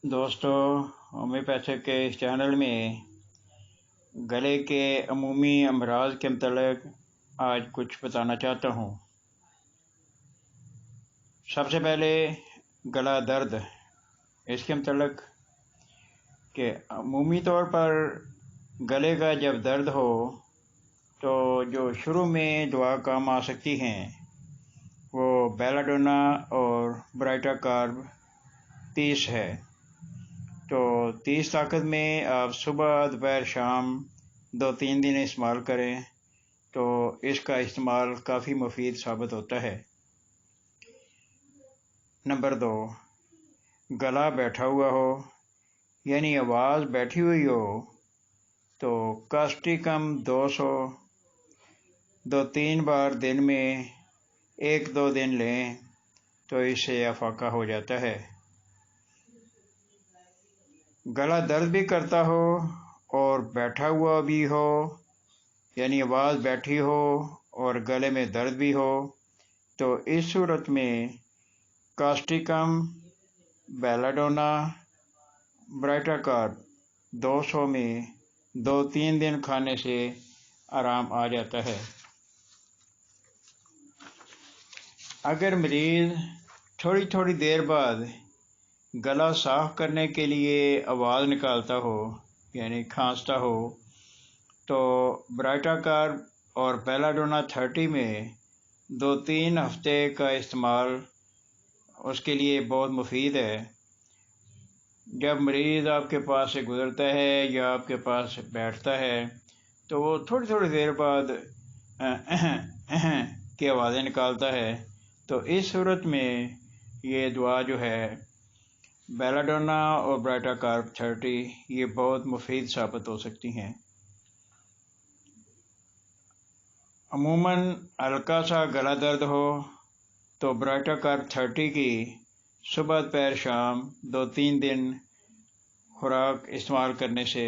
दोस्तों, होम्योपैथिक के इस चैनल में गले के अमूमी अमराज के मतलब आज कुछ बताना चाहता हूँ। सबसे पहले गला दर्द, इसके मतलब कि अमूमी तौर पर गले का जब दर्द हो तो जो शुरू में दवा काम आ सकती हैं वो बेलाडोना और ब्राइटा कार्ब 30 है। तो 30 ताकत में आप सुबह दोपहर शाम 2-3 दिन इस्तेमाल करें तो इसका इस्तेमाल काफ़ी मुफीद साबित होता है। नंबर 2, गला बैठा हुआ हो यानी आवाज़ बैठी हुई हो तो कास्टिकम 200 2-3 बार दिन में 1-2 दिन लें तो इससे अफाका हो जाता है। गला दर्द भी करता हो और बैठा हुआ भी हो यानी आवाज़ बैठी हो और गले में दर्द भी हो तो इस सूरत में कास्टिकम, बेलाडोना, ब्राइटा कार्ब 200 में 2-3 दिन खाने से आराम आ जाता है। अगर मरीज़ थोड़ी थोड़ी देर बाद गला साफ़ करने के लिए आवाज़ निकालता हो यानी खांसता हो तो ब्राइटा कार्ब और बेलाडोना 30 में 2-3 हफ्ते का इस्तेमाल उसके लिए बहुत मुफीद है। जब मरीज़ आपके पास से गुज़रता है या आपके पास बैठता है तो वो थोड़ी थोड़ी देर बाद की आवाज़ें निकालता है तो इस सूरत में ये दुआ जो है बेलाडोना और ब्राइटा कार्ब 30 ये बहुत मुफीद साबित हो सकती हैं। अमूमन हल्का सा गला दर्द हो तो ब्राइटा कार्ब 30 की सुबह दोपहर शाम 2-3 दिन खुराक इस्तेमाल करने से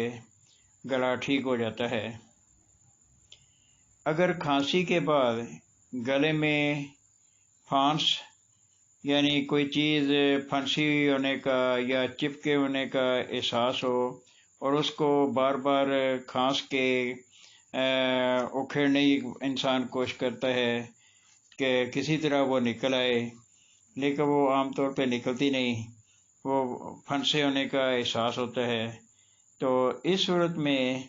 गला ठीक हो जाता है। अगर खांसी के बाद गले में फांस यानी कोई चीज़ फंसी होने का या चिपके होने का एहसास हो और उसको बार बार खांस के उखेड़ने की इंसान कोशिश करता है कि किसी तरह वो निकल आए, लेकिन वो आमतौर पे निकलती नहीं, वो फंसे होने का एहसास होता है। तो इस सूरत में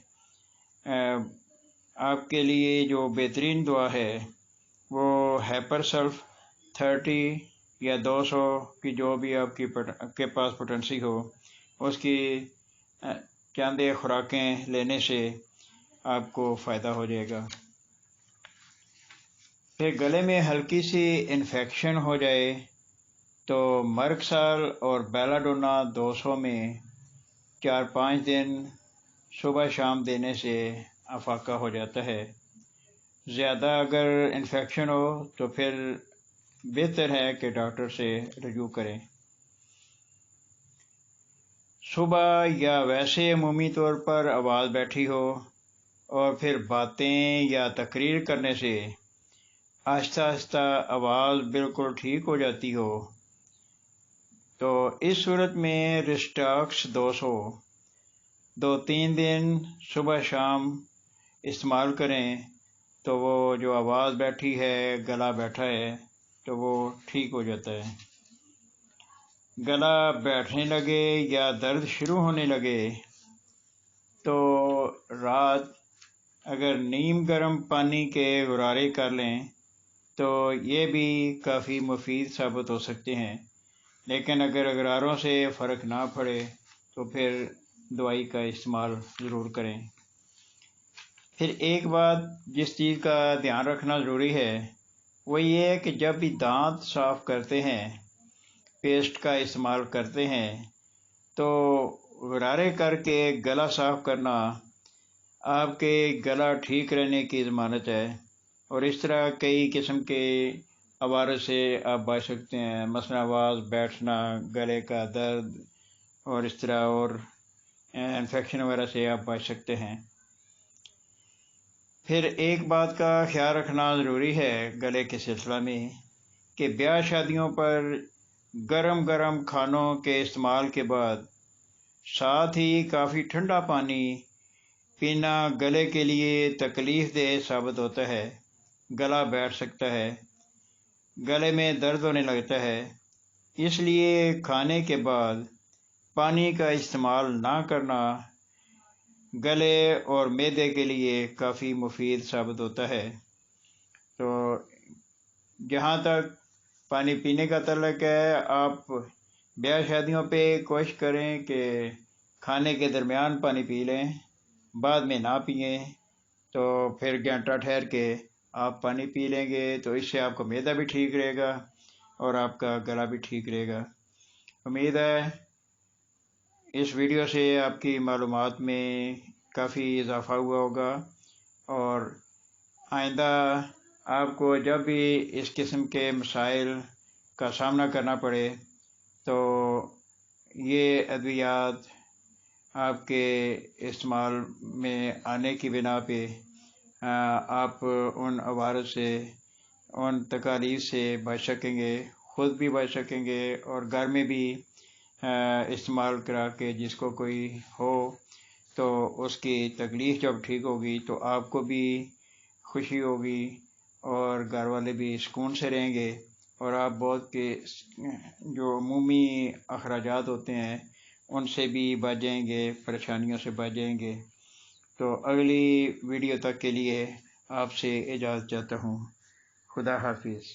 आपके लिए जो बेहतरीन दुआ है वो हैपर सल्फ 30 या 200 की जो भी आपके पास पोटेंसी हो उसकी चंद खुराकें लेने से आपको फ़ायदा हो जाएगा। फिर गले में हल्की सी इन्फेक्शन हो जाए तो मर्कसाल और बेलाडोना 200 में 4-5 दिन सुबह शाम देने से अफाका हो जाता है। ज़्यादा अगर इन्फेक्शन हो तो फिर बेहतर है कि डॉक्टर से रजू करें। सुबह या वैसे अमूमी तौर पर आवाज़ बैठी हो और फिर बातें या तकरीर करने से आहिस्ता आहिस्ता आवाज़ बिल्कुल ठीक हो जाती हो तो इस सूरत में रिस्टॉक्स 200 2-3 दिन सुबह शाम इस्तेमाल करें तो वो जो आवाज़ बैठी है, गला बैठा है तो वो ठीक हो जाता है। गला बैठने लगे या दर्द शुरू होने लगे तो रात अगर नीम गर्म पानी के गरारे कर लें तो ये भी काफ़ी मुफीद साबित हो सकते हैं, लेकिन अगर गरारों से फ़र्क ना पड़े तो फिर दवाई का इस्तेमाल ज़रूर करें। फिर एक बात जिस चीज़ का ध्यान रखना ज़रूरी है वो ये है कि जब भी दांत साफ़ करते हैं, पेस्ट का इस्तेमाल करते हैं तो गरारे करके गला साफ़ करना आपके गला ठीक रहने की ज़मानत है और इस तरह कई किस्म के अवारद से आप बच सकते हैं, मसलन आवाज़ बैठना, गले का दर्द और इस तरह और इन्फेक्शन वगैरह से आप बच सकते हैं। फिर एक बात का ख्याल रखना ज़रूरी है गले के सिलसिला में कि ब्याह शादियों पर गरम गरम खानों के इस्तेमाल के बाद साथ ही काफ़ी ठंडा पानी पीना गले के लिए तकलीफ देह साबित होता है। गला बैठ सकता है, गले में दर्द होने लगता है, इसलिए खाने के बाद पानी का इस्तेमाल ना करना गले और मैदे के लिए काफ़ी मुफीद साबित होता है। तो जहाँ तक पानी पीने का तल्लुक है, आप ब्याह शादियों पे कोशिश करें कि खाने के दरमियान पानी पी लें, बाद में ना पिएं। तो फिर घंटा ठहर के आप पानी पी लेंगे तो इससे आपका मैदा भी ठीक रहेगा और आपका गला भी ठीक रहेगा। उम्मीद है इस वीडियो से आपकी मालूमात में काफ़ी इजाफ़ा हुआ होगा और आइंदा आपको जब भी इस किस्म के मसाइल का सामना करना पड़े तो ये अद्वियात आपके इस्तेमाल में आने की बिना पे आप उन अवारद से, उन तकालीफ से बच सकेंगे, ख़ुद भी बच सकेंगे और घर में भी इस्तेमाल करा के जिसको कोई हो तो उसकी तकलीफ़ जब ठीक होगी तो आपको भी खुशी होगी और घर वाले भी सुकून से रहेंगे और आप बहुत के जो अमूमी अखराजात होते हैं उनसे भी बच जाएंगे, परेशानियों से बच जाएंगे। तो अगली वीडियो तक के लिए आपसे इजाज़त चाहता हूँ। खुदा हाफिज़।